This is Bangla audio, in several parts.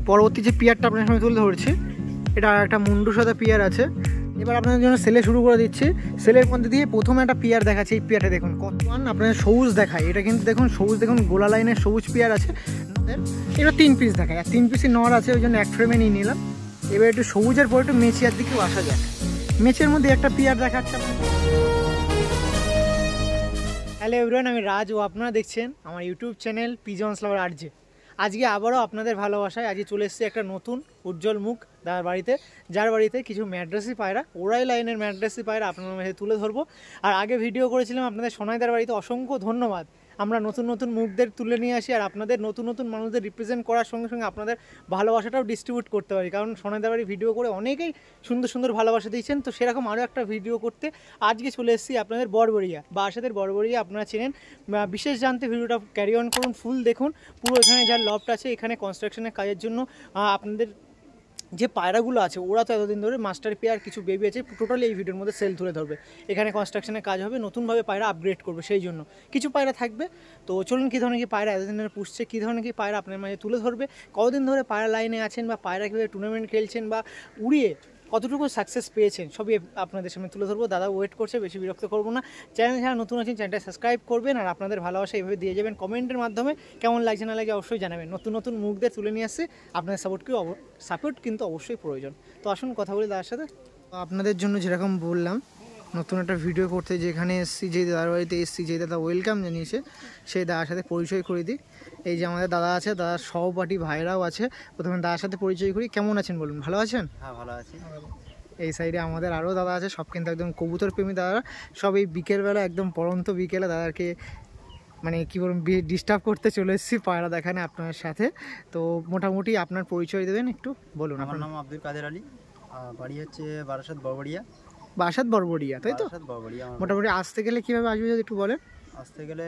পরবর্তী যে পেয়ারটা আপনার সামনে তুলে ধরছি, এটা একটা মুন্ডু সাদা পেয়ার আছে। এবার আপনাদের জন্য সেলে শুরু করে দিচ্ছি। সেলের মধ্যে দিয়ে প্রথমে একটা পেয়ার দেখাচ্ছে। এই পেয়ারটা দেখুন কত আপনাদের সবুজ দেখায়, এটা কিন্তু দেখুন সবুজ, দেখুন গোলা লাইনের সবুজ পেয়ার আছে। এবার 3 পিস দেখায়, আর 3 পিসই নর আছে, ওই জন্য এক ফ্রেমে নিয়ে নিলাম। এবার একটু সবুজের পর একটু মেচিয়ার দিকেও আসা যায়। মেচের মধ্যে একটা পেয়ার দেখাচ্ছে। হ্যালো এভরিওয়ান, আমি রাজ ও আপনারা দেখছেন আমার ইউটিউব চ্যানেল পিজনস লাভার আরজে। আজকে আবারও আপনাদের ভালোবাসায় আজকে চলে এসেছি একটা নতুন উজ্জ্বল মুখ দাদার বাড়িতে, যার বাড়িতে কিছু ম্যাড্রাসি পায়রা, ওরাই লাইনের ম্যাড্রাসি পায়রা আপনাদের মাঝে তুলে ধরবো। আর আগে ভিডিও করেছিলাম আপনাদের সোনাইদার বাড়িতে, অসংখ্য ধন্যবাদ। আমরা নতুন নতুন মুখদের তুলে নিয়ে আসি আর আপনাদের নতুন নতুন মানুষদের রিপ্রেজেন্ট করার সঙ্গে সঙ্গে আপনাদের ভালোবাসাটাও ডিস্ট্রিবিউট করতে পারি, কারণ সোনাইদার বাড়ি ভিডিও করে অনেকেই সুন্দর সুন্দর ভালোবাসা দিয়েছেন। তো সেরকম আরও একটা ভিডিও করতে আজকে চলে এসেছি আপনাদের বড়বড়িয়া, বাসাদের বড়বড়িয়া আপনারা চেনেন। বিশেষ জানতে ভিডিওটা ক্যারি অন করুন, ফুল দেখুন। পুরো এখানে যার লফট আছে, এখানে কনস্ট্রাকশনের কাজের জন্য আপনাদের যে পায়রাগুলো আছে, ওরা তো এতদিন ধরে মাস্টার পেয়ার কিছু বেবি আছে, টোটালি এই ভিডিওর মধ্যে সেল তুলে ধরবে। এখানে কনস্ট্রাকশনের কাজ হবে, নতুনভাবে পায়রা আপগ্রেড করবে, সেই জন্য কিছু পায়রা থাকবে। তো চলুন কী ধরনের কি পায়রা এতদিন ধরে পুষছে, কী ধরনের কি পায়রা আপনার মাঝে তুলে ধরবে, কতদিন ধরে পায়রা লাইনে আছেন, বা পায়রা কীভাবে টুর্নামেন্ট খেলছেন, বা উড়িয়ে কতটুকু সাকসেস পেয়েছেন, সবই আপনাদের সামনে তুলে ধরবো। দাদা ওয়েট করছে, বেশি বিরক্ত করবো না। চ্যানেল যারা নতুন আছেন চ্যানেলটা সাবস্ক্রাইব করবেন, আর আপনাদের ভালোবাসা এইভাবে দিয়ে যাবেন কমেন্টের মাধ্যমে। কেমন লাগছে না লাগে অবশ্যই জানাবেন। নতুন নতুন মুখদের তুলে নিয়ে আসছে, আপনাদের সাপোর্ট কিন্তু অবশ্যই প্রয়োজন। তো আসুন কথা বলি দাদার সাথে। আপনাদের জন্য যেরকম বললাম, নতুন একটা ভিডিও করতে যেখানে এসেছি, যে দাদার বাড়িতে এসেছি, যে দাদা ওয়েলকাম জানিয়েছে, সেই দাদার সাথে পরিচয় করে দিই। এই যে আমাদের দাদা আছে, দাদার সহপাঠী ভাইরাও আছে। প্রথমে দাদার সাথে পরিচয় করি। কেমন আছেন বলুন? ভালো আছেন? হ্যাঁ, ভালো আছি। এই সাইডে আমাদের আরও দাদা আছে, সব কিন্তু একদম কবুতর প্রেমী দাদা। সব এই বিকেলবেলা, একদম পড়ন্ত বিকেলে দাদাকে মানে কী বলুন ডিস্টার্ব করতে চলে এসেছি পায়রা দেখানে আপনার সাথে। তো মোটামুটি আপনার পরিচয় দেবেন একটু বলুন। আমার নাম আব্দুল কাদের আলী, বাড়ি হচ্ছে বারাসাত বড়বড়িয়া। বারাসাত বড়বড়িয়া, তাই তো? মোটামুটি আসতে গেলে কীভাবে আসবে যদি একটু বলেন। আসতে গেলে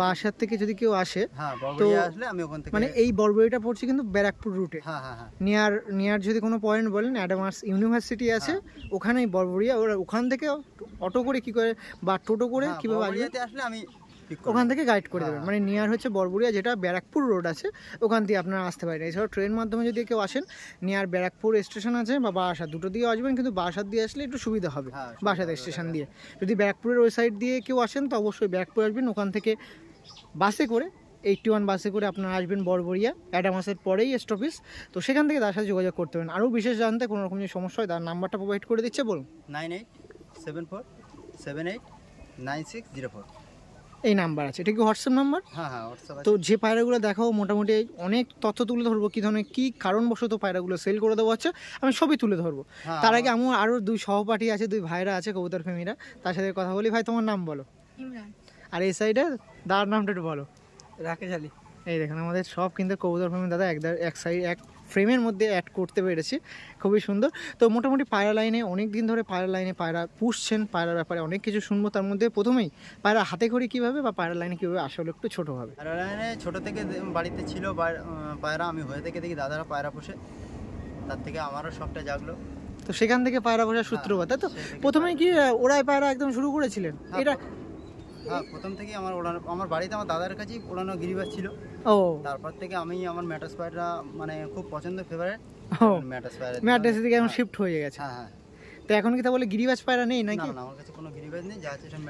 বারাসাত থেকে যদি কেউ আসে, হ্যাঁ, তো আসলে আমি ওখান থেকে, মানে এই বড়বড়িয়াটা পড়ছে কিন্তু ব্যারাকপুর রুটে। হ্যাঁ হ্যাঁ হ্যাঁ, নিয়ার যদি কোনো পয়েন্ট বলেন, অ্যাডামাস ইউনিভার্সিটি আছে, ওখানেই বড়বড়িয়া। ওখান থেকে অটো করে কি করে বা টোটো করে কীভাবে আসলে আমি ওখান থেকে গাইড করে দেবেন। মানে নিয়ার হচ্ছে বড়বড়িয়া, যেটা ব্যারাকপুর রোড আছে, ওখান দিয়ে আপনারা আসতে পারেন। এছাড়াও ট্রেন মাধ্যমে যদি কেউ আসেন, নিয়ার ব্যারাকপুর স্টেশন আছে বা বারাসাত, দুটো দিয়ে আসবেন, কিন্তু বারাসাত দিয়ে আসলে একটু সুবিধা হবে বারাসাত স্টেশন দিয়ে। যদি ব্যারাকপুরের ওই সাইড দিয়ে কেউ আসেন, তো অবশ্যই ব্যারাকপুর আসবেন। ওখান থেকে বাসে করে 81 বাসে করে আপনারা আসবেন বড়বড়িয়া, অ্যাডামাসের পরেই স্টপেজ। তো সেখান থেকে তার সাথে যোগাযোগ করতে পারেন। আরও বিশেষ জানতে কোনো রকম যদি সমস্যা হয়, তার নাম্বারটা প্রোভাইড করে দিচ্ছে, বলুন। 9874789604 এই নাম্বার আছে, এটা কি হোয়াটসঅ্যাপ নাম্বার? হ্যাঁ হ্যাঁ, হোয়াটসঅ্যাপ। তো যে পায়রাগুলো দেখাও, মোটামুটি অনেক তথ্য তুলে ধরবো, কী ধরনের কী কারণবশত পায়রাগুলো সেল করে দেওয়া হচ্ছে, আমি সবই তুলে ধরবো। তার আগে আমার আরও 2 সহপাঠী আছে, 2 ভাইরা আছে কবুতর প্রেমীরা, তার সাথে কথা বলি। ভাই, তোমার নাম বলো। ইমরান। আর এই সাইডে দাদার নামটা একটু বলো। রাকেশ আলী। এই দেখেন আমাদের সব কিন্তু কবুতর প্রেমী দাদা এক ফ্রেমের মধ্যে অ্যাড করতে পেরেছি, খুবই সুন্দর। তো মোটামুটি পায়রা লাইনে অনেক দিন ধরে পায়রা পুষছেন, পায়রার ব্যাপারে অনেক কিছু শুনবো। তার মধ্যে প্রথমেই পায়রা হাতে খড়ি কীভাবে বা পায়রা লাইনে কীভাবে আসলে একটু ছোটো হবে। পায়রা লাইনে ছোটো থেকে বাড়িতে ছিল পায়রা, আমি হয়ে থেকে দেখি দাদারা পায়রা পোষে, তার থেকে আমারও শখটা জাগলো। তো সেখান থেকে পায়রা পোষার সূত্রপাত, তাই তো? প্রথমে কি ওরাই পায়রা একদম শুরু করেছিলেন? এটা হ্যাঁ, প্রথম থেকেই আমার বাড়িতে আমার দাদার কাছেই ওড়ানো গিরিবাজ ছিল। ও, তারপর থেকে আমি আমার ম্যাটাস পায়রা মানে খুব পছন্দ, ফেভারিট ম্যাটাস থেকে এখন শিফট হয়ে গেছে। হ্যাঁ হ্যাঁ। তো এখন কি তা বলে গিরিবাজ পায়রা নেই নাকি? না, আমার কাছে কোনো গিরিবাজ নেই, যা আছে সব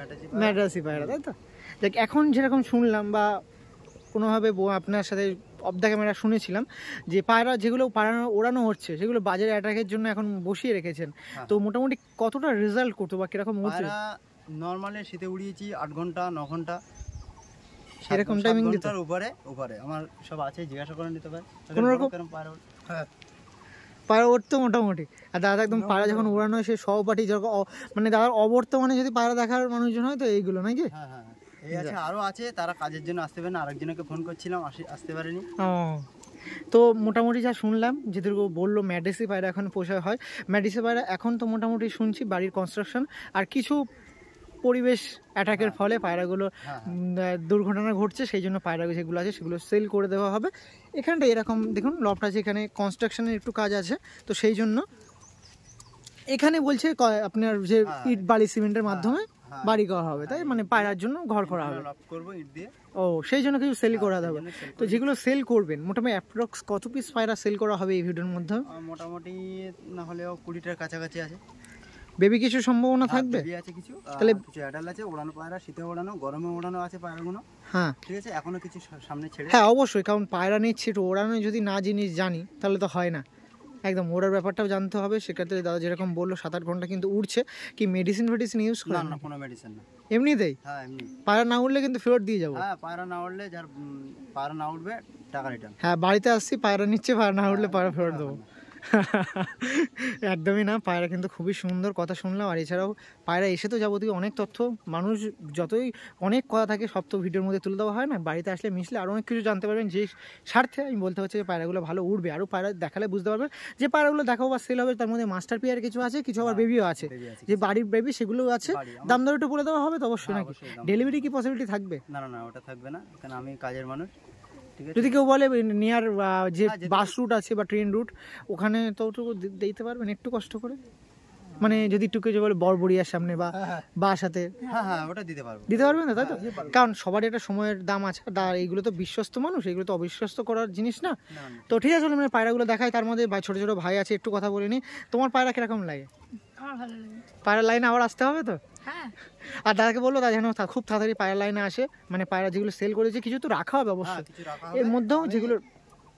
ম্যাটাসি পায়রা, তাই তো? দেখ, এখন যেরকম শুনলাম বা কোনোভাবে আপনার সাথে অফ দ্য ক্যামেরা শুনেছিলাম, যে পায়রা যেগুলো ওড়ানো হচ্ছে, সেগুলো বাজারে অ্যাটাকের জন্য এখন বসিয়ে রেখেছেন। তো মোটামুটি কতটা রেজাল্ট করতো বা কিরকম হচ্ছে? নর্মালি শীতে উড়িয়েছি 8 ঘন্টা 9 ঘন্টা এরকম টাইমিং দিত। উপরে আমার সব আছে, জিজ্ঞাসা করে নিতে পারে কোনো রকম পায়রা উঠতো মোটামুটি। আর দাদা একদম পায়রা যখন উড়ানো হয়, সে সহপাঠী যখন মানে দাদার অবর্তমানে যদি পায়রা দেখার মানুষজন হয়, তো এইগুলো নাকি? হ্যাঁ হ্যাঁ, এই আছে, আরও আছে, তারা কাজের জন্য আসতে পারে না, আরেকজনকে ফোন করছিলাম, আসতে পারেনি। তো মোটামুটি যা শুনলাম, যেটুকু বললো ম্যাড্রাসি পায়রা এখন পোষা হয়। ম্যাড্রাসি পায়রা এখন তো মোটামুটি শুনছি বাড়ির কনস্ট্রাকশন আর কিছু পরিবেশ অ্যাটাকের ফলে পায়রাগুলো দুর্ঘটনা ঘটছে, সেই জন্য পায়রা যেগুলো আছে সেগুলো সেল করে দেওয়া হবে। এখানটা এরকম দেখুন লফট আছে, এখানে কনস্ট্রাকশনের একটু কাজ আছে, তো সেই জন্য এখানে বলছে আপনার যে ইট বালি সিমেন্টের মাধ্যমে হ্যাঁ। বাড়ি করা হবে, তাই মানে পায়রার জন্য ঘর করা হবে। লক করবো ইট দিয়ে। ও সেই জন্য কিছু সেল করা সেই হবে। জন্য sell তো যেগুলো সেল করবেন মোটামুটি অ্যাপ্রক্স কত পিস পায়রা সেল করা হবে এই ভিডিওর মধ্যে? মোটামুটি না হলেও 20টার কাছাকাছি আছে। বেবি কিছু সম্ভাবনা থাকবে? বেবি আছে কিছু, তাহলে কিছু অ্যাডাল্ট আছে, ওড়ানো পায়রা, শীতে ওড়ানো, গরমে ওড়ানো আছে পায়রাগুলো। হ্যাঁ ঠিক আছে, এখনো কিছু সামনে ছেড়ে। হ্যাঁ অবশ্যই, কারণ পায়রা নিচ্ছি একটু ওড়ানো যদি না জিনিস জানি তাহলে তো হয় না, একদম ওড়ার ব্যাপারটাও জানতে হবে। সেক্ষেত্রে দাদা যেরকম বললো 7-8 ঘন্টা কিন্তু উড়ছে, কি মেডিসিন ফেডিসিন ইউজ না করে? না, কোনো মেডিসিন না, এমনিতেই? হ্যাঁ এমনি। পায়রা না উঠলে কিন্তু ফেরত দিয়ে যাবো। হ্যাঁ, পায়রা না উঠলে যার পায়রা না উঠবে টাকা রিটার্ন। হ্যাঁ বাড়িতে আসছি, পায়রা নিচ্ছে, পায়রা না উঠলে পায়রা ফেরত দেবো। একদমই না, পায়রা কিন্তু খুবই সুন্দর, কথা শুনলাম। আর এছাড়াও পায়রা এসে তো যাবতীয় অনেক তথ্য, মানুষ যতই অনেক কথা থাকে সব তো ভিডিওর মধ্যে তুলে দেওয়া হয় না, বাড়িতে আসলে মিশলে আরও অনেক কিছু জানতে পারবেন। যে স্বার্থে আমি বলতে হচ্ছে যে পায়রাগুলো ভালো উঠবে, আরও পায়রা দেখালে বুঝতে পারবেন যে পায়রাগুলো দেখাও বা সেল হবে তার মধ্যে মাস্টার পেয়ার কিছু আছে, কিছু আবার বেবিও আছে, যে বাড়ির বেবি সেগুলোও আছে। দাম দর একটু বলে দেওয়া হবে তো অবশ্যই নাকি? ডেলিভারি কি পসিবিলিটি থাকবে? না না না, ওটা থাকবে না, কারণ আমি কাজের মানুষ। ঠিক আছে, যদি কেউ বলে নিয়ার যে বাস রুট আছে বা ট্রেন রুট ওখানে তো দিতে পারবেন একটু কষ্ট করে, মানে যদি একটু কিছু বলে বড়বড়িয়ার সামনে বা বাসাতে হ্যাঁ হ্যাঁ, ওটা দিতে পারবো। দিতে পারবেন না, তাই তো? কারণ সবারই একটা সময়ের দাম আছে, আর এইগুলো তো বিশ্বস্ত মানুষ, এগুলো তো অবিশ্বস্ত করার জিনিস না। না না, তো ঠিক আছে, মানে পায়রাগুলো দেখাই, তার মধ্যে ছোট ছোট ভাই আছে, একটু কথা বলে নি। তোমার পায়রা কিরকম লাগে? আমার ভালো লাগে। পায়রা লাইনে আবার আসতে হবে তো। হ্যাঁ আর দাদাকে বললো দাদা যেন খুব তাড়াতাড়ি পায়রা লাইনে আসে, মানে পায়রা যেগুলো সেল করেছে কিছু তো রাখা হবে হ্যাঁ অবশ্যই, কিছু রাখা এর হবে। মধ্যেও আমি যেগুলো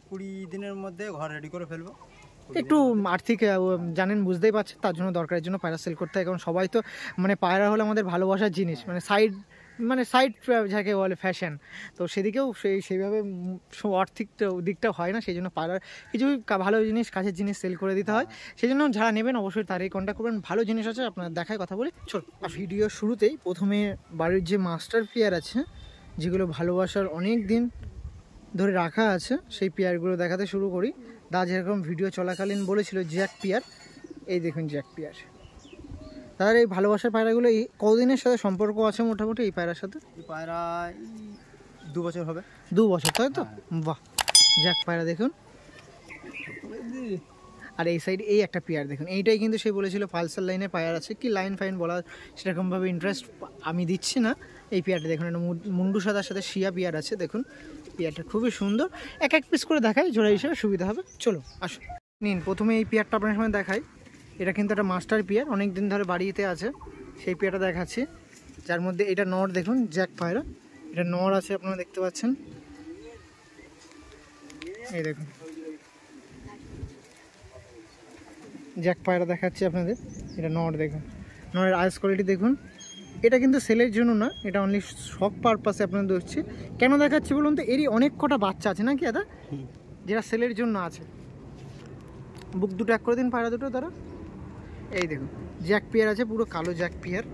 20 দিনের মধ্যে ঘর রেডি করে ফেলবো। একটু আর্থিক জানেন বুঝতেই পারছেন, তার জন্য দরকারের জন্য পায়রা সেল করতে হয়। কারণ সবাই তো মানে পায়রা হলো আমাদের ভালোবাসার জিনিস, মানে সাইড যাকে বলে ফ্যাশন, তো সেদিকেও সেইভাবে আর্থিক দিকটা হয় না, সেই জন্য পায়রার কিছু ভালো জিনিস, কাছের জিনিস সেল করে দিতে হয়। সেই জন্য যারা নেবেন অবশ্যই তারই কন্ট্যাক্ট করবেন, ভালো জিনিস আছে। আপনার দেখায় কথা বলি চল। ভিডিও শুরুতেই প্রথমে বাড়ির যে মাস্টার পেয়ার আছে, যেগুলো ভালোবাসার অনেক দিন ধরে রাখা আছে, সেই পেয়ারগুলো দেখাতে শুরু করি। দা যেরকম ভিডিও চলাকালীন বলেছিল জ্যাক পেয়ার, এই দেখুন জ্যাক পেয়ার। তার এই ভালোবাসার পায়রাগুলো এই কতদিনের সাথে সম্পর্ক আছে মোটামুটি এই পায়রার সাথে? এই পায়রা 2 বছর হবে। 2 বছর, তাই তো? বাহ, জ্যাক পায়রা দেখুন। আর এই সাইড এই একটা পেয়ার দেখুন, এইটাই কিন্তু সে বলেছিল পালসার লাইনে পায়রা আছে, কি লাইন ফাইন বলা সেরকমভাবে ইন্টারেস্ট আমি দিচ্ছি না। এই পেয়ারটা দেখুন, একটা মুন্ডু সাদার সাথে শিয়া পেয়ার আছে দেখুন, পেয়ারটা খুবই সুন্দর। এক পিস করে দেখাই জোড়া হিসেবে সুবিধা হবে। চলো আসুন, নিন প্রথমে এই পেয়ারটা আপনার সময় দেখাই। এটা কিন্তু একটা মাস্টার পেয়ার, অনেক দিন ধরে বাড়িতে আছে, সেই পেয়ারটা দেখাচ্ছি। যার মধ্যে এটা নর দেখুন, জ্যাক পায়রা, এটা নর আছে আপনারা দেখতে পাচ্ছেন, এই দেখুন জ্যাক পায়রা দেখাচ্ছি আপনাদের। এটা নর দেখুন, নরের আইস কোয়ালিটি দেখুন। এটা কিন্তু সেলের জন্য না, এটা অনলি শখ পারপাসে আপনাদের দেখছি। কেন দেখাচ্ছি বলুন তো, এরই অনেক কটা বাচ্চা আছে নাকি দাদা, যেটা সেলের জন্য আছে। বুক দুটো এক করে দিন পায়রা দুটো তারা। এই দেখুন জ্যাক পেয়ার আছে, পুরো কালো জ্যাক পেয়ার।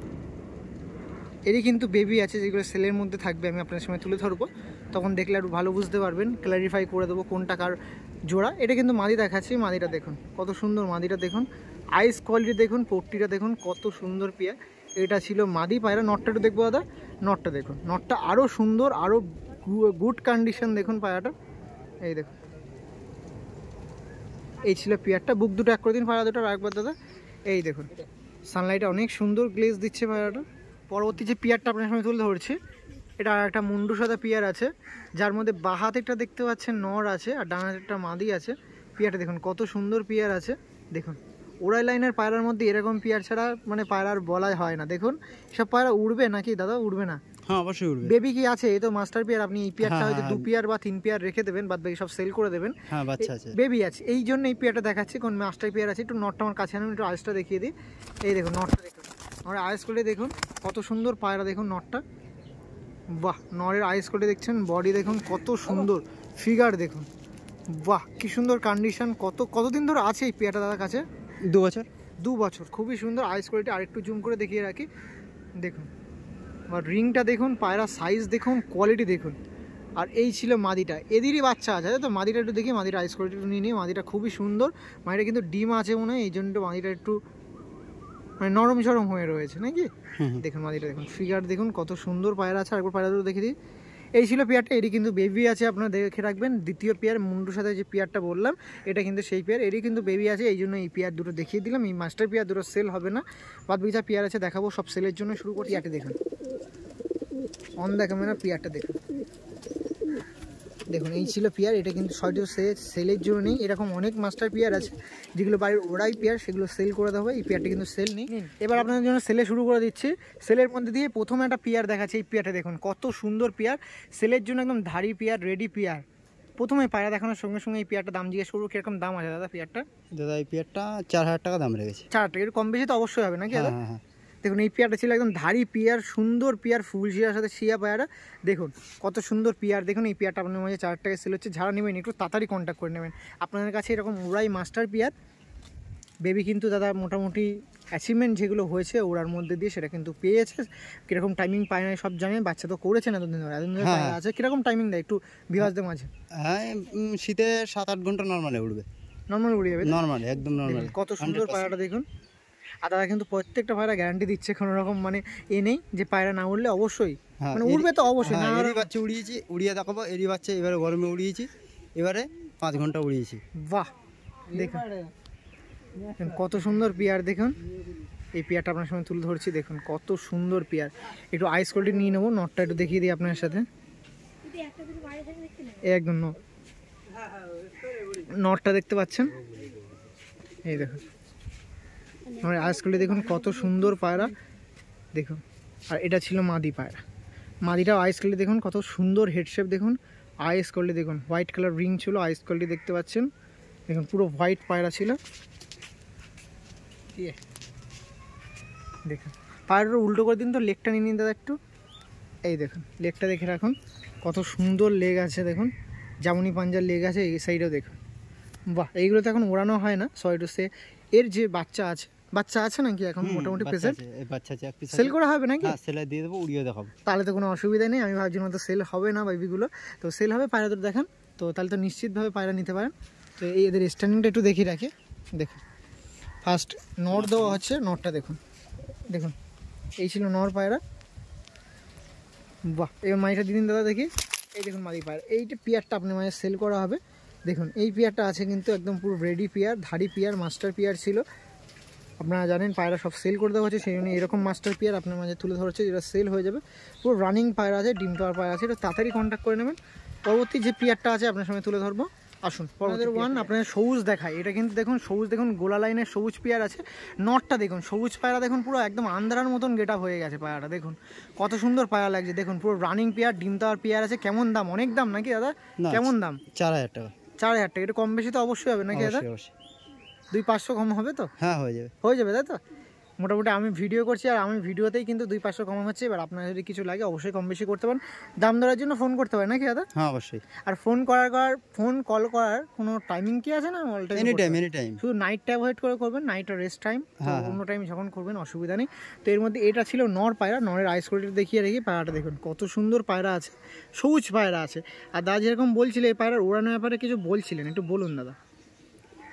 এরই কিন্তু বেবি আছে যেগুলো সেলের মধ্যে থাকবে, আমি আপনার সময় তুলে ধরবো, তখন দেখলে একটু ভালো বুঝতে পারবেন, ক্ল্যারিফাই করে দেবো কোনটা কার জোড়া। এটা কিন্তু মাদি দেখাচ্ছি, মাদিটা দেখুন কত সুন্দর, মাদিটা দেখুন, আইস কোয়ালিটি দেখুন, পট্টিটা দেখুন কত সুন্দর পেয়ার। এটা ছিল মাদি পায়রা। নটটা একটু দেখবো দাদা, নটটা দেখুন, নটটা আরও সুন্দর, আরও গুড কন্ডিশন দেখুন পায়রাটা, এই দেখুন। এই ছিল পেয়ারটা। বুক দুটো এক করে দিন পায়রা দুটো একবার দাদা, এই দেখুন সানলাইটে অনেক সুন্দর গ্লেজ দিচ্ছে পায়রাটা। পরবর্তী যে পেয়ারটা আপনার সামনে তুলে ধরছি, এটা একটা মুন্ডু সাদা পেয়ার আছে, যার মধ্যে বাঁ হাতেরটা দেখতে পাচ্ছেন নর আছে আর ডান হাতেরটা মাদি আছে। পেয়ারটা দেখুন কত সুন্দর পেয়ার আছে দেখুন। ওড়াই লাইনের পায়রার মধ্যে এরকম পেয়ার ছাড়া মানে পায়রার বলাই হয় না। দেখুন সব পায়রা উড়বে নাকি দাদা? উড়বে না? হ্যাঁ অবশ্যই উঠবে। বেবি কি আছে? এই তো মাস্টার পেয়ার, আপনি এই পেয়ারটা হয়তো 2 পেয়ার বা 3 পেয়ার রেখে দেবেন, বাদ বাকি সব সেল করে দেবেন। হ্যাঁ বাচ্চা আছে, বেবি আছে, এই জন্য এই পেয়ারটা দেখাচ্ছি। কোন মাস্টার পেয়ার আছে, একটু নটটা আমার কাছে আনুন, একটু আইসটা দেখিয়ে দিই। এই দেখুন নটটা দেখুন, নরের আইস করে দেখুন কত সুন্দর পায়রা দেখুন নটটা। বাহ, নরের আইস করে দেখছেন, বডি দেখুন কত সুন্দর, ফিগার দেখুন, বাহ কি সুন্দর কন্ডিশন। কতদিন ধরে আছে এই পেয়ারটা দাদার কাছে? 2 বছর। 2 বছর, খুবই সুন্দর আইস কোয়ালিটি। আরেকটু জুম করে দেখিয়ে রাখি দেখুন, আর রিংটা দেখুন, পায়রা সাইজ দেখুন, কোয়ালিটি দেখুন। আর এই ছিল মাদিটা, এদেরই বাচ্চা আছে তো। মাদিটা একটু দেখি, মাদিটা আইস কোয়ালিটি একটু নিয়ে নিই। মাদিটা খুবই সুন্দর, মাদিটা কিন্তু ডিম আছে মনে হয়, এই জন্য মাদিটা একটু মানে নরম সরম হয়ে রয়েছে নাকি। দেখুন মাদিটা দেখুন, ফিগার দেখুন কত সুন্দর পায়রা আছে। আরেকবার পায়রা দুটো দেখে দিই, এই ছিল পেয়ারটা, এরই কিন্তু বেবি আছে, আপনারা দেখে রাখবেন। দ্বিতীয় পেয়ার মুন্ডুর সাথে যে পেয়ারটা বললাম এটা কিন্তু সেই পেয়ার, এরই কিন্তু বেবি আছে, এই জন্য এই পেয়ার দুটো দেখিয়ে দিলাম। এই মাস্টার পেয়ার দুটো সেল হবে না, বাদ বাকি যা পেয়ার আছে দেখাবো সব সেলের জন্য। শুরু করি পেয়ারটা দেখুন, অন দ্য ক্যামেরা পেয়ারটা দেখুন। দেখুন এই ছিল পেয়ার, এটা কিন্তু সহজে সেলের জন্য নেই। এরকম অনেক মাস্টার পেয়ার আছে যেগুলো বাড়ির ওরাই পেয়ার, সেগুলো সেল করে দেওয়া হবে। এই পেয়ারটা কিন্তু সেল নেই। এবার আপনাদের জন্য সেলে শুরু করে দিচ্ছি। সেলের মধ্যে দিয়ে প্রথমে একটা পেয়ার দেখাচ্ছে, এই পেয়ারটা দেখুন কত সুন্দর পেয়ার, সেলের জন্য একদম ধাড়ি পেয়ার, রেডি পেয়ার। প্রথমে পায়রা দেখানোর সঙ্গে সঙ্গে এই পেয়ারটা দাম জিজ্ঞেস করবো, কিরকম দাম আছে দাদা পেয়ারটা? দাদা এই পেয়ারটা 4000 টাকা দাম রেখেছে। 4 টাকা, একটু কম বেশি তো অবশ্যই হবে নাকি দাদা? হ্যাঁ। দেখুন এই পেয়ারটা ছিল একদম ধাড়ি পেয়ার, সুন্দর পেয়ার, ফুল শিয়ার সাথে শিয়া পায়রা। দেখুন কত সুন্দর পেয়ার। দেখুন এই পেয়ারটা আপনার মাঝে 4 টাকায় সেল হচ্ছে। যারা নেবেন একটু তাড়াতাড়ি কন্ট্যাক্ট করে নেবেন। আপনাদের কাছে এরকম ওরাই মাস্টার পেয়ার বেবি কিন্তু দাদা মোটামুটি অ্যাচিভমেন্ট যেগুলো হয়েছে ওরার মধ্যে দিয়ে সেটা কিন্তু পেয়েছে। কীরকম টাইমিং পায় না সব জানেন, বাচ্চা তো করেছেন এতদিন ধরে, আছে কীরকম টাইমিং দেয় একটু ভিউয়ারদের মাঝে? হ্যাঁ শীতে 7-8 ঘন্টা নর্মালে উঠবে, নর্মাল উড়ে যাবে, নর্মালি একদম নর্মালি। কত সুন্দর পায়রাটা দেখুন। আর দাদা কিন্তু প্রত্যেকটা পায়রা গ্যারান্টি দিচ্ছে, কোনো রকম মানে এ নেই যে পায়রা না উঠলে অবশ্যই মানে উঠবে তো অবশ্যই। না এরই বাচ্চা উড়িয়েছি, উড়িয়ে দেখাবো। এরই বাচ্চা এবারে গরমে উড়িয়েছি, এবারে 5 ঘন্টা উড়িয়েছি। বাহ দেখুন কত সুন্দর পেয়ার। দেখুন এই পেয়ারটা আপনার সঙ্গে তুলে ধরছি, দেখুন কত সুন্দর পেয়ার। একটু আইস কোয়ালিটি নিয়ে নেবো, নটটা একটু দেখিয়ে দিই আপনার সাথে। একদম নটটা দেখতে পাচ্ছেন, এই দেখুন আমার আইস কোয়ালিটি দেখুন কত সুন্দর পায়রা দেখুন। আর এটা ছিল মাদি পায়রা, মাদিটাও আইস কোয়ালিটি দেখুন কত সুন্দর হেডশেপ। দেখুন আইস কোয়ালিটি দেখুন, হোয়াইট কালার রিং ছিল, আইস কোয়ালিটি দেখতে পাচ্ছেন। দেখুন পুরো হোয়াইট পায়রা ছিল। দেখুন পায়রাটা উল্টো করে দিন তো, লেগটা নিয়ে নিন দাদা একটু। এই দেখুন লেগটা দেখে রাখুন কত সুন্দর লেগ আছে। দেখুন জামুনি পাঞ্জার লেগ আছে, এই সাইডেও দেখুন। বাহ এইগুলো তো এখন ওড়ানো হয় না, সরি টু সে। এর যে বাচ্চা আছে নাকি এখন মোটামুটি প্রেজেন্ট? বাচ্চা আছে, এক পিস সেল করা হবে নাকি? হ্যাঁ সেল দিয়ে দেবো, উড়িয়ে দেখাবো। তাহলে তো কোনো অসুবিধা নেই। আমি ভাবছিলাম তো সেল হবে না বেবিগুলো, তো সেল হবে। পায়রা তো দেখান তো, তাহলে তো নিশ্চিতভাবে পায়রা নিতে পারেন। তো এই এদের স্ট্যান্ডিংটা একটু দেখিয়ে রাখি। দেখুন ফার্স্ট নর দেওয়া হচ্ছে, নরটা দেখুন। দেখুন এই ছিল নর পায়রা। বাহ এবার মাইটা দিন দাদা দেখি। এই দেখুন মাদি পায়রা, এইটা পেয়ারটা আপনার মাঝে সেল করা হবে। দেখুন এই পেয়ারটা আছে কিন্তু একদম পুরো রেডি পেয়ার, ধাড়ি পেয়ার, মাস্টার পেয়ার ছিল। আপনারা জানেন পায়রা সব সেল করে দেওয়া হচ্ছে, সেই জন্য এরকম মাস্টার পেয়ার আপনার মাঝে তুলে ধরছে যেটা সেল হয়ে যাবে। পুরো রানিং পায়রা আছে, ডিম পাওয়ার পায়রা আছে, এটা তাড়াতাড়ি কন্ট্যাক্ট করে নেবেন। পরবর্তী যে পেয়ারটা আছে আপনার সঙ্গে তুলে ধরবো, আসুন। পরের ওয়ান আপনাদের সবুজ দেখায়। এটা কিন্তু দেখুন সবুজ, দেখুন গোলা লাইনের সবুজ পেয়ার আছে। নটটা দেখুন সবুজ পায়রা, দেখুন পুরো একদম আন্ধারার মতন গেট আপ হয়ে গেছে পায়রাটা। দেখুন কত সুন্দর পায়রা লাগছে। দেখুন পুরো রানিং পেয়ার, ডিম দেওয়ার পেয়ার আছে। কেমন দাম? অনেক দাম নাকি দাদা? কেমন দাম? 4000 টাকা। 4000 টাকা, এটা কম বেশি তো অবশ্যই হবে নাকি দাদা? 200-500 কম হবে তো? হ্যাঁ হয়ে যাবে তাই তো? মোটামুটি আমি ভিডিও করছি আর আমি ভিডিওতেই কিন্তু 200-500 কম হচ্ছে। এবার আপনার যদি কিছু লাগে অবশ্যই কম বেশি করতে পারেন। দাম দরের জন্য ফোন করতে পারেন নাকি দাদা? হ্যাঁ অবশ্যই। আর ফোন কল করার কোনো টাইমিং কি আছে না? All time, any time. শুধু নাইটটা অ্যাভয়েড করে করবেন, নাইট আর রেস্ট টাইম। অন্য টাইম যখন করবেন অসুবিধা নেই। তো এর মধ্যে এটা ছিল নর পায়রা, নরের আইস কোয়ালিটি দেখিয়ে রেখে পায়রাটা দেখুন কত সুন্দর পায়রা আছে, সবুজ পায়রা আছে। আর দাদা যেরকম বলছিলেন এই পায়রার ওড়ানোর ব্যাপারে কিছু বলছিলেন, একটু বলুন দাদা।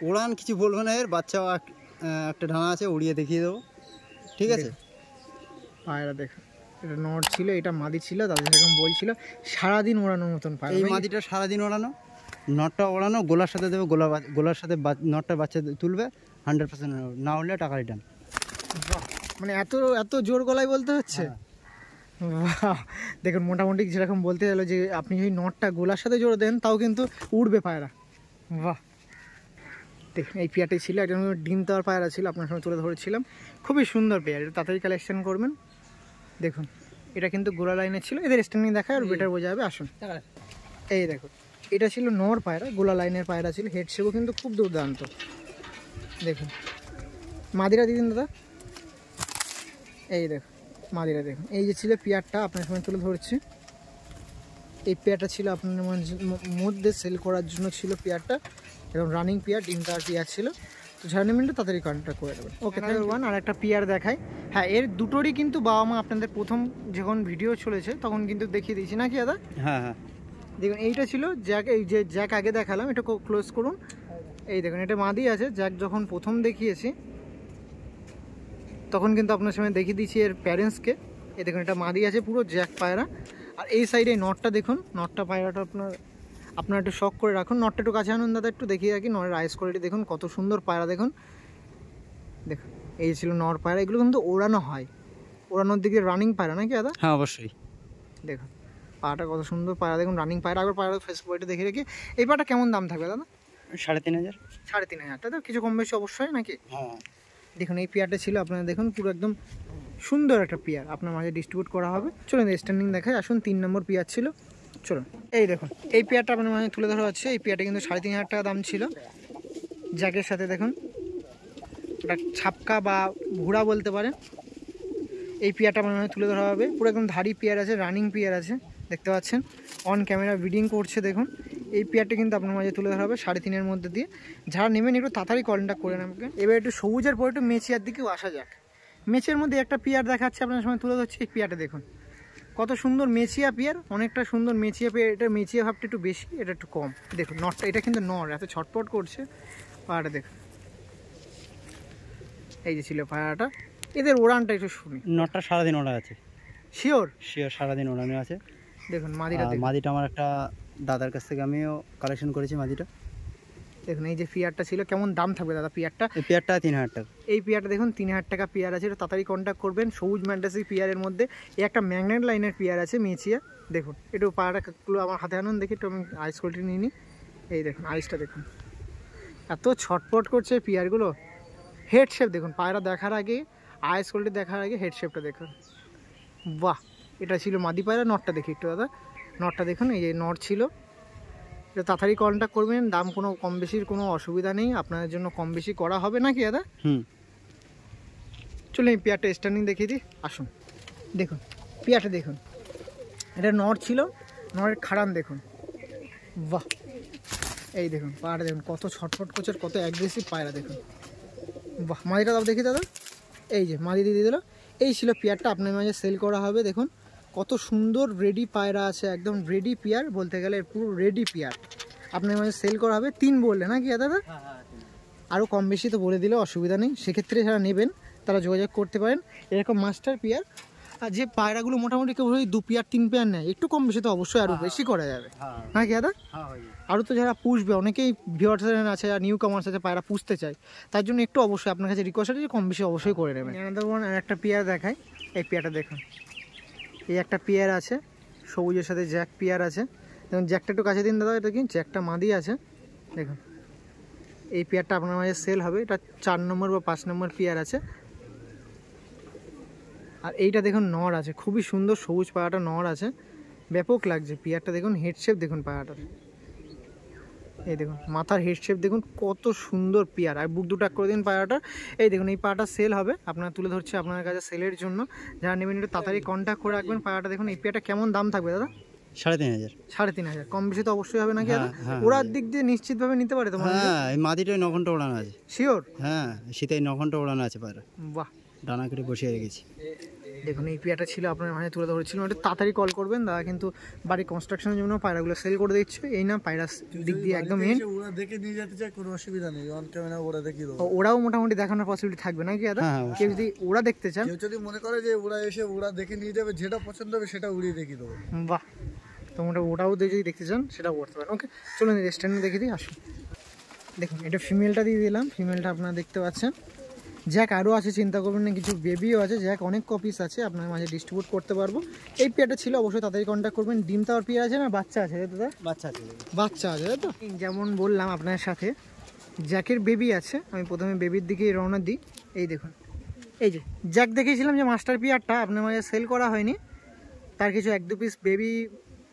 ওড়ান কিছু বলবো না, এর বাচ্চা একটা ঢানা আছে, উড়িয়ে দেখিয়ে দেবো, ঠিক আছে? পায়রা দেখুন এটা নর ছিল, এটা মাদি ছিল, দাদা যেরকম বলছিল সারাদিন ওড়ানোর মতন পায়রা। এই মাদিটা সারাদিন ওড়ানো, নটটা ওড়ানো, গোলার সাথে দেবে, গোলার সাথে নটটা বাচ্চা তুলবে 100%, না হলে টাকা রিটার্ন। মানে এত জোর গলায় বলতে হচ্ছে। দেখুন মোটামুটি যেরকম বলতে গেলো যে আপনি যদি নটটা গোলার সাথে জোর দেন তাও কিন্তু উড়বে পায়রা। বাহ দেখুন এই পেয়ারটাই ছিল, একজন ডিম দেওয়ার পায়রা ছিল, আপনার সঙ্গে তুলে ধরেছিলাম। খুবই সুন্দর পেয়ার, এটা তাড়াতাড়ি কালেকশন করবেন। দেখুন এটা কিন্তু গোলা লাইনের ছিল, এদের স্ট্যান্ডিং দেখায় আর বেটার বোঝা যাবে। আসুন এই দেখুন এটা ছিল নর পায়রা, গোলা লাইনের পায়রা ছিল, হেড শেপও কিন্তু খুব দুর্দান্ত। দেখুন মাদিরা দিদিন দাদা, এই দেখুন মাদিরা দেখুন। এই যে ছিল পেয়ারটা আপনার সঙ্গে তুলে ধরছি, এই পেয়ারটা ছিল আপনার মধ্যে সেল করার জন্য ছিল পেয়ারটা, এবং রানিং পেয়ার, ডিম দেওয়ার পেয়ার ছিল। তো যারা নেবেন তাড়াতাড়ি কন্ট্যাক্ট করে দেবেন। ওকে ওয়ান আর একটা পেয়ার দেখাই। হ্যাঁ এর দুটোরই কিন্তু বাবা মা আপনাদের প্রথম যখন ভিডিও চলেছে তখন কিন্তু দেখিয়ে দিয়েছি নাকি দাদা? হ্যাঁ দেখুন এইটা ছিল জ্যাক, এই যে জ্যাক আগে দেখালাম, এটা ক্লোজ করুন। এই দেখুন এটা মাদি আছে, জ্যাক যখন প্রথম দেখিয়েছি তখন কিন্তু আপনার সামনে দেখিয়ে দিয়েছি এর প্যারেন্টসকে। এই দেখুন এটা মাদি আছে পুরো জ্যাক পায়রা। আর এই সাইডে নটটা দেখুন, নটটা পায়রাটা আপনার একটু শখ করে রাখুন। নটটা একটু কাছে আনুন দাদা, একটু দেখিয়ে রাখি। নরের আইস কোয়ালিটি দেখুন কত সুন্দর পায়রা, দেখুন দেখুন এই ছিল নর পায়রা। এগুলো কিন্তু ওড়ানো হয়, ওড়ানোর দিকে রানিং পায়রা নাকি দাদা? হ্যাঁ অবশ্যই। দেখুন পায়রাটা কত সুন্দর পায়রা, দেখুন রানিং পায়রা। আবার পায়রা ফেস কোয়ালিটি দেখে রেখে এই পায়রাটা কেমন দাম থাকবে দাদা? 3,500। 3,500, তাই তো? কিছু কম বেশি অবশ্যই নাকি? হ্যাঁ দেখুন এই পেয়ারটা ছিল আপনারা দেখুন, পুরো একদম সুন্দর একটা পেয়ার আপনার মাঝে ডিস্ট্রিবিউট করা হবে। চলুন স্ট্যান্ডিং দেখায়, আসুন 3 নম্বর পেয়ার ছিল। চলুন এই দেখুন এই পেয়ারটা আপনার মাঝে তুলে ধরা হচ্ছে। এই পেয়ারটা কিন্তু 3,500 টাকা দাম ছিল জ্যাকের সাথে। দেখুন ওটা ছাপকা বা ঘোড়া বলতে পারেন। এই পেয়ারটা আপনার মাঝে তুলে ধরা হবে, পুরো একদম ধারি পেয়ার আছে, রানিং পেয়ার আছে, দেখতে পাচ্ছেন অন ক্যামেরা ব্রিডিং করছে। দেখুন এই পেয়ারটা কিন্তু আপনার মাঝে তুলে ধরা হবে 3,500-এর মধ্যে দিয়ে। যারা নেবেন একটু তাড়াতাড়ি কন্ট্যাক্ট করে নেবেন। এবার একটু সবুজের পর একটু মেচিয়ার দিকেও আসা যাক। মেচের মধ্যে একটা পেয়ার দেখাচ্ছে আপনার সময় তুলে ধরছি। এই পেয়ারটা দেখুন কত সুন্দর মেচিয়া পেয়ার, অনেকটা সুন্দর মেচিয়া পেয়ার। এটা মেচিয়া ভাবটা একটু বেশি, এটা একটু কম। দেখুন নটটা, এটা কিন্তু নর, এত ছটপট করছে পায়রাটা। দেখুন এই যে ছিল পায়রাটা। এদের ওড়ানটা একটু শুনি। নটটা সারাদিন ওড়া আছে। শিওর? শিওর সারাদিন ওড়ানো আছে। দেখুন মাদিটা, মাদিটা আমার একটা দাদার কাছ থেকে আমিও কালেকশন করেছি মাদিটা। দেখুন এই যে পেয়ারটা ছিল, কেমন দাম থাকবে দাদা পেয়ারটা? এই পেয়ারটা 3,000 টাকা। এই পেয়ারটা দেখুন 3,000 টাকা পেয়ার আছে। এটা তাড়াতাড়ি কন্ট্যাক্ট করবেন। সবুজ ম্যান্ডাসি পেয়ারের মধ্যে এই একটা ম্যাগনেট লাইনের পেয়ার আছে মেচিয়া। দেখুন একটু পায়রাগুলো আমার হাতে আনুন দেখি, একটু আমি আইস কোয়ালিটি নিয়ে নিই। এই দেখুন আইসটা দেখুন এত ছটপট করছে পেয়ারগুলো। হেড শেপ দেখুন, পায়রা দেখার আগে আইস কোয়ালিটি দেখার আগে হেড শেপটা দেখুন। বাহ, এটা ছিল মাদি পায়রা। নটটা দেখি একটু দাদা, নটটা দেখুন এই যে নট ছিল। এটা তাড়াতাড়ি কন্ট্যাক্ট করবেন। দাম কোনো কম বেশির কোনো অসুবিধা নেই, আপনাদের জন্য কম বেশি করা হবে নাকি দাদা? চলুন এই পেয়ারটা স্ট্যান্ডিং দেখিয়ে দিই, আসুন। দেখুন পেয়ারটা দেখুন, এটা নর ছিল, নরের খাড়ান দেখুন। বাহ, এই দেখুন পায়রাটা দেখুন কত ছটফট করছে, কত অ্যাগ্রেসিভ পায়রা দেখুন। বাহ, মাদিটা দাও দেখি দাদা। এই যে মাদি দিয়ে দিল। এই ছিল পেয়ারটা আপনার মাঝে সেল করা হবে। দেখুন কত সুন্দর রেডি পায়রা আছে, একদম রেডি পেয়ার বলতে গেলে, পুরো রেডি পেয়ার আপনার মাঝে সেল করা হবে। 3 বললে নাকি দাদা? আরও কম বেশি তো বলে দিলে অসুবিধা নেই। সেক্ষেত্রে যারা নেবেন তারা যোগাযোগ করতে পারেন। এরকম মাস্টার পেয়ার, আর যে পায়রাগুলো মোটামুটি কেউ 2 পেয়ার 3 পেয়ার নেয়, একটু কম বেশি তো অবশ্যই আরও বেশি করা যাবে নাকি দাদা? আরও তো যারা পুষবে, অনেকেই ভিউয়ার্স আছে, আর নিউ কামার্স আছে পায়রা পুষতে চায়, তার জন্য একটু অবশ্যই আপনার কাছে রিকোয়েস্ট আছে যে কম বেশি অবশ্যই করে নেবেন। আর একটা পেয়ার দেখায়, এই পেয়ারটা দেখুন। এই একটা পেয়ার আছে সবুজের সাথে জ্যাক পেয়ার আছে। দেখুন জ্যাকটা একটু কাছে দিন দাদা, এটা কি জ্যাকটা মাদি আছে। দেখুন এই পেয়ারটা আপনার মাঝে সেল হবে। এটা 4 নম্বর বা 5 নম্বর পেয়ার আছে। আর এইটা দেখুন নর আছে, খুবই সুন্দর সবুজ পায়রাটা নর আছে, ব্যাপক লাগছে পেয়ারটা। দেখুন হেড শেপ দেখুন পায়রাটার, এই দেখুন মাথার হেড শেপ দেখুন কত সুন্দর পেয়ার। আর বুক 2 টাক করে দিন পায়রাটার। এই দেখুন এই পায়রাটা সেল হবে, আপনারা তুলে ধরছে আপনার কাছে সেলের জন্য। যারা নেবেন একটু তাড়াতাড়ি কন্ট্যাক্ট করে রাখবেন। পায়রাটা দেখুন। এই পেয়ারটা কেমন দাম থাকবে দাদা? 3,500। 3,500, কম বেশি তো অবশ্যই হবে নাকি দাদা? ওড়ার দিক দিয়ে নিশ্চিতভাবে নিতে পারে তোমার? হ্যাঁ, এই মাদিটাই 9 ঘন্টা ওড়ানো আছে। শিওর? হ্যাঁ, শীতে 9 ঘন্টা ওড়ানো আছে পায়রা। বাহ, ডানা কেটে বসিয়ে রেখেছি। দেখুন এই পেয়ারটা ছিল আপনার মাঝে তুলে ধরেছিল। একটু তাড়াতাড়ি কল করবেন দাদা, কিন্তু বাড়ি কনস্ট্রাকশনের জন্য পায়রাগুলো সেল করে দিচ্ছে। এই না পায়রা দিক দিয়ে একদম ওরা দেখে নিয়ে যেতে চায়, কোনো অসুবিধা নেই, অন ক্যামেরা ওরা দেখিয়ে দেবো। ওরাও মোটামুটি দেখানোর পসিবিলিটি থাকবে নাকি দাদা? কেউ যদি ওরা দেখতে চান, কেউ যদি মনে করে যে ওরা এসে ওরা দেখে নিয়ে যাবে, যেটা পছন্দ হবে সেটা উড়িয়ে দেখিয়ে দেবো। বাহ, তো ওটাও যদি দেখতে চান সেটাও করতে পারেন। ওকে চলুন রেস্টুরেন্টে দেখে দিই, আসুন। দেখুন এটা ফিমেলটা দিয়ে দিলাম, ফিমেলটা আপনারা দেখতে পাচ্ছেন। জ্যাক আরও আছে, চিন্তা করবেন না, কিছু বেবিও আছে। জ্যাক অনেক কপিস আছে, আপনার মাঝে ডিস্ট্রিবিউট করতে পারবো। এই পেয়ারটা ছিল, অবশ্যই তাড়াতাড়ি কন্ট্যাক্ট করবেন। ডিম তাওয়ার পেয়ার আছে না বাচ্চা আছে দাদা? বাচ্চা আছে। বাচ্চা আছে তাই তো? যেমন বললাম আপনার সাথে জ্যাকের বেবি আছে। আমি প্রথমে বেবির দিকেই রওনা দিই। এই দেখুন এই যে জ্যাক দেখিয়েছিলাম যে মাস্টার পেয়ারটা আপনার মাঝে সেল করা হয়নি, তার কিছু 1-2 পিস বেবি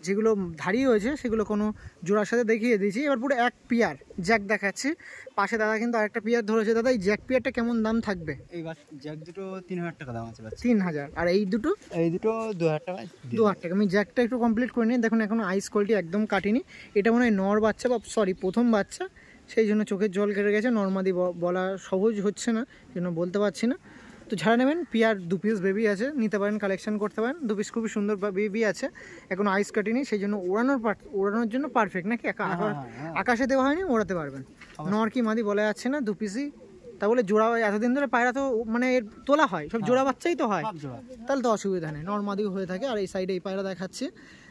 যেগুলো ধারি হয়েছে সেগুলো কোনো জোড়ার সাথে দেখিয়ে দিয়েছি। এবার পুরো এক পেয়ার জ্যাক দেখাচ্ছি। পাশে দাদা কিন্তু আরেকটা পেয়ার ধরেছে। দাদা এই জ্যাক পেয়ারটা কেমন দাম থাকবে? এই জ্যাক দুটো 3,000 টাকা দাম আছে। 3,000। আর এই দুটো? এই দুটো 2,000 টাকা। 2,000 টাকা। আমি জ্যাকটা একটু কমপ্লিট করে নিই। দেখুন এখন আইস কোয়ালিটি একদম কাটিনি। এটা মনে হয় নর বাচ্চা, বা সরি প্রথম বাচ্চা, সেই জন্য চোখের জল কেটে গেছে। নর্মাদি বলা সহজ হচ্ছে না, জন্য বলতে পারছি না। তো যারা নেবেন পেয়ার 2 পিস বেবি আছে, নিতে পারেন, কালেকশন করতে পারেন। 2 পিস খুবই সুন্দর বেবি আছে, এখন আইস কাটিনি, সেই জন্য ওড়ানোর জন্য পারফেক্ট নাকি? আকাশে দেওয়া হয়নি, ওড়াতে পারবেন। নর কি মাদি বলা যাচ্ছে না, 2 পিসই তা বলে জোড়া এতদিন ধরে পায়রা তো মানে এর তোলা হয়, সব জোড়া বাচ্চাই তো হয়, সব জোড়া। তাহলে তো অসুবিধা নেই, নর্মাদি হয়ে থাকে। আর এই সাইডে এই পায়রা দেখাচ্ছে,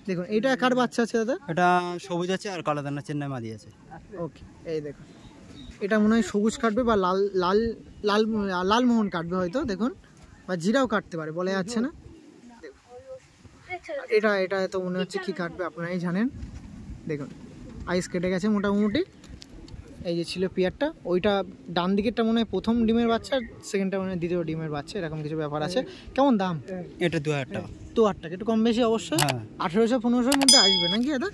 দেখুন এইটা কার বাচ্চা আছে দাদা? এটা সবুজ আছে আর কালো দানা চেন্নাই মাদি আছে। ওকে, এই দেখুন এটা মনে হয় সবুজ কাটবে বা লাল লাল লাল লালমোহন কাটবে হয়তো, দেখুন, বা জিরাও কাটতে পারে, বলা যাচ্ছে না। এটা এটা তো মনে হচ্ছে কি কাটবে আপনারাই জানেন। দেখুন আইস কেটে গেছে মোটামুটি। এই যে ছিল পেয়ারটা, ওইটা ডান দিকেরটা মনে হয় প্রথম ডিমের বাচ্চা, সেকেন্ডটা মনে হয় দ্বিতীয় ডিমের বাচ্চা, এরকম কিছু ব্যাপার আছে। কেমন দাম? এটা 2000 টাকা। 2000 টাকা, একটু কম বেশি অবশ্যই। হ্যাঁ। 1800-1500-র মধ্যে আসবে নাকি দাদা?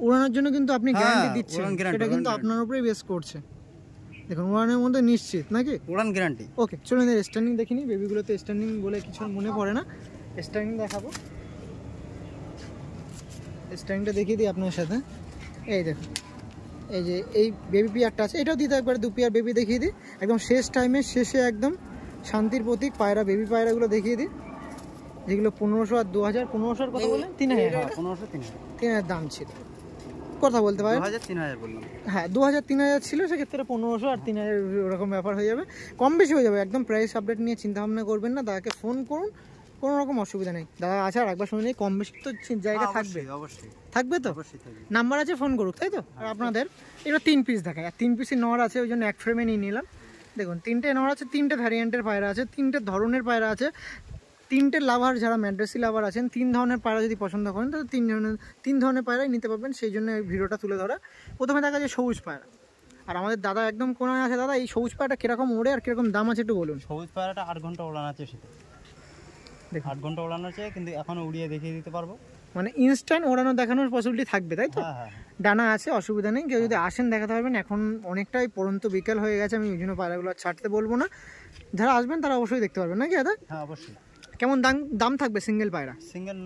উড়ানোর জন্য কিন্তু আপনি গ্যারান্টি দিচ্ছেন, উড়ান guarantee, সেটা কিন্তু আপনার উপরেই বেস করছে। দেখুন উড়ানের মধ্যে নিশ্চিত নাকি? উড়ান গ্যারান্টি। ওকে, চলুন এদের স্ট্যান্ডিং দেখিনি। বেবিগুলোতে স্ট্যান্ডিং বলে কিছু মনে পড়ে না, স্ট্যান্ডিং দেখাবো। স্ট্যান্ডিংটা দেখিয়ে দিই আপনার সাথে। এই দেখুন, এই যে এই বেবি পেয়ারটা আছে, এটাও দিতে একবার 2 পেয়ার বেবি দেখিয়ে দিই একদম শেষ টাইমে, শেষে একদম শান্তির প্রতীক পায়রা, বেবি পায়রাগুলো দেখিয়ে দিই, যেগুলো 1500 আর 2000। 1500-র কথা বললেন? 3000। 1500 3000। 3000 দাম ছিল, কথা বলতে পারেন। 2000 3000 বললাম। হ্যাঁ 2000-3000 ছিল, সেক্ষেত্রে 1500 আর 3000 ওরকম ব্যাপার হয়ে যাবে, কম বেশি হয়ে যাবে। একদম প্রাইস আপডেট নিয়ে চিন্তা ভাবনা করবেন না, দাদাকে ফোন করুন, কোনো রকম অসুবিধা নেই। দাদা আছে আর একবার শুনে নেই, কম বেশি তো জায়গা থাকবে, অবশ্যই থাকবে তো? অবশ্যই থাকবে। নাম্বার আছে, ফোন করুক, তাই তো? আর আপনাদের এটা 3 পিস দেখায়, আর 3 পিসের নর আছে, ওই জন্য এক ফ্রেমে নিয়ে নিলাম। দেখুন 3টে নর আছে, 3টে ভ্যারিয়েন্টের পায়রা আছে, 3টে ধরনের পায়রা আছে, 3টে লাভার যারা ম্যাড্রেসি লাভার আছেন, 3 ধরনের পায়রা যদি পছন্দ করেন তাহলে 3 ধরনের পায়রাই নিতে পারবেন। সেই জন্য এই ভিডিওটা তুলে ধরা। প্রথমে দেখা যায় সবুজ পায়রা, আর আমাদের দাদা একদম কোনায় আছে। দাদা এই সবুজ পায়রাটা কীরকম ওড়ে আর কীরকম দাম আছে একটু বলুন। সবুজ পায়রাটা 8 ঘন্টা ওড়ানো আছে সেটা। দেখুন 8 ঘন্টা ওড়ানো আছে, কিন্তু এখনো উড়িয়ে দেখিয়ে দিতে পারবো। মানে ইনস্ট্যান্ট ওড়ানো দেখানোর পসিবিলিটি থাকবে, তাই তো? হ্যাঁ হ্যাঁ। ডানা আছে, অসুবিধা নেই। কেউ যদি আসেন দেখাতে পারবেন। এখন অনেকটাই পরন্ত বিকেল হয়ে গেছে, আমি ওই জন্য পায়রাগুলো ছাড়তে বলবো না। যারা আসবেন তারা অবশ্যই দেখতে পারবেন নাকি দাদা? হ্যাঁ অবশ্যই। কেমন দাম দাম থাকবে সিঙ্গেল পায়রা? সিঙ্গেল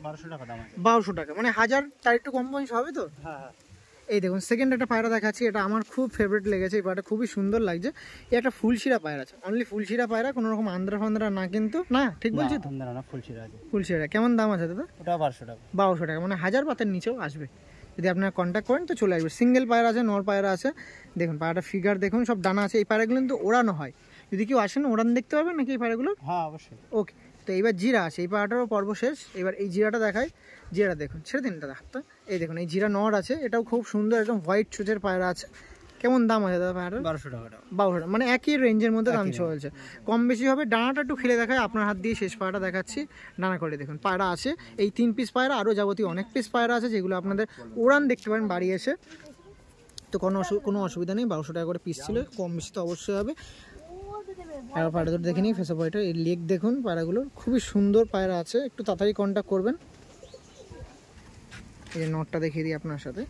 1200 টাকা দাম আছে। 1200 টাকা, মানে 1000, তার একটু কম পয়সা হবে তো? হ্যাঁ হ্যাঁ। এই দেখুন সেকেন্ড একটা পায়রা দেখাচ্ছি, এটা আমার খুব ফেভারিট লেগেছে। এই পায়রাটা খুবই সুন্দর লাগছে। এই একটা ফুলশিরা পায়রা আছে, অনলি ফুলশিরা পায়রা, কোনো রকম আন্দ্রা ফান্দ্রা না কিন্তু, না ঠিক বলছি তো? না ফুলশিরা আছে। ফুলশিরা কেমন দাম আছে দাদা? ওটা 1200 টাকা। 1200 টাকা, মানে 1000 পাতের নিচেও আসবে। যদি আপনারা কন্ট্যাক্ট করেন তো চলে আসবে। সিঙ্গেল পায়রা আছে, নর পায়রা আছে। দেখুন পায়রাটা ফিগার দেখুন, সব ডানা আছে। এই পায়রাগুলো কিন্তু ওড়ানো হয়, যদি কেউ আসেন ওড়ান দেখতে পারবেন নাকি এই পায়রাগুলো? হ্যাঁ অবশ্যই। ওকে, তো এইবার জিরা আছে, এই পায়রাটারও পর্ব শেষ। এবার এই জিরাটা দেখায়। জিরা দেখুন, ছেড়ে দিন দাদা হাতটা। এই দেখুন এই জিরা নর আছে, এটাও খুব সুন্দর, একদম হোয়াইট চোচের পায়রা আছে। কেমন দাম আছে দাদা পায়রাটার? 1200 টাকা। 1200 টাকা, মানে একই রেঞ্জের মধ্যে দাম চলছে, কম বেশি হবে। ডানাটা একটু খেলে দেখায়, আপনার হাত দিয়ে শেষ পায়রাটা দেখাচ্ছি। ডানা করে দেখুন পায়রা আছে, এই 3 পিস পায়রা, আরও যাবতীয় অনেক পিস পায়রা আছে, যেগুলো আপনাদের উড়ান দেখতে পারেন বাড়ি এসে। তো কোনো অসুবিধা নেই, 1200 টাকা করে পিস ছিল, কম বেশি তো অবশ্যই হবে। আর পায়রা দুটো দেখে নিই, ফেসা পায়রাটা, এই লেগ দেখুন পায়রাগুলো, খুবই সুন্দর পায়রা আছে। একটু তাড়াতাড়ি কন্ট্যাক্ট করবেন। এই যে নটটা দেখিয়ে দিই আপনার সাথে।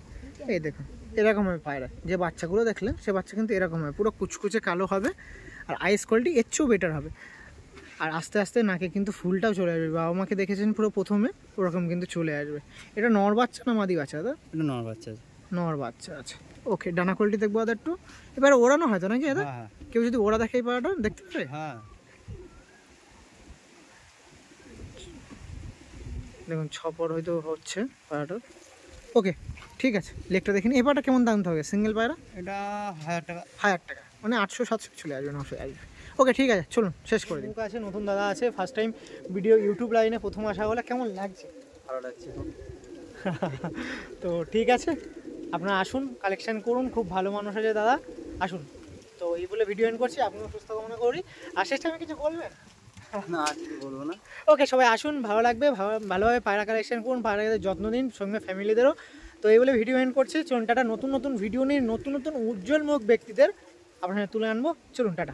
এই দেখুন এরকম হবে পায়রা, যে বাচ্চাগুলো দেখলেন সে বাচ্চা কিন্তু এরকম হবে, পুরো কুচকুচে কালো হবে, আর আইস কোয়ালিটি এর চেয়েও বেটার হবে। আর আস্তে আস্তে নাকে কিন্তু ফুলটাও চলে আসবে, বাবা মাকে দেখেছেন পুরো প্রথমে ওরকম কিন্তু চলে আসবে। এটা নর বাচ্চা না মাদি বাচ্চা দাদা? এটা নর বাচ্চা আছে। নর বাচ্চা আছে। ওকে, ডানা কোয়ালিটি দেখবো দাদা একটু। এবারে ওড়ানো হয় তো নাকি দাদা? হ্যাঁ কেউ যদি ওড়া দেখে এই পায়রাটা দেখতে পারে? হ্যাঁ। দেখুন 6 পর হয়তো হচ্ছে পায়রাটা। ওকে ঠিক আছে, লেগটা দেখিনি। এই পায়রাটা কেমন দাম থাকবে সিঙ্গেল পায়রা? এটা 1000 টাকা। 1000 টাকা, মানে 800-700 চলে আসবে, 900 আসবে। ওকে ঠিক আছে, চলুন শেষ করে দিন। আছে নতুন দাদা আছে, ফার্স্ট টাইম ভিডিও ইউটিউব লাইনে প্রথম আসা হলে কেমন লাগছে? ভালো লাগছে। তো ঠিক আছে, আপনারা আসুন, কালেকশন করুন, খুব ভালো মানুষ আছে দাদা, আসুন। তো এই বলে ভিডিও এন্ড করছি, আপনিও সুস্থ কামনা করি। আর শেষ টাইমে কিছু বলবেন? না আর কিছু বলবো না। ওকে, সবাই আসুন, ভালো লাগবে, ভালোভাবে পায়রা কালেকশন করুন, পায়রাদের যত্ন দিন, সঙ্গে ফ্যামিলিদেরও। তো এই বলে ভিডিও এন্ড করছি, চলুন টাটা। নতুন নতুন ভিডিও নিয়ে নতুন নতুন উজ্জ্বল মুখ ব্যক্তিদের আপনার তুলে আনবো, চলুন টাটা।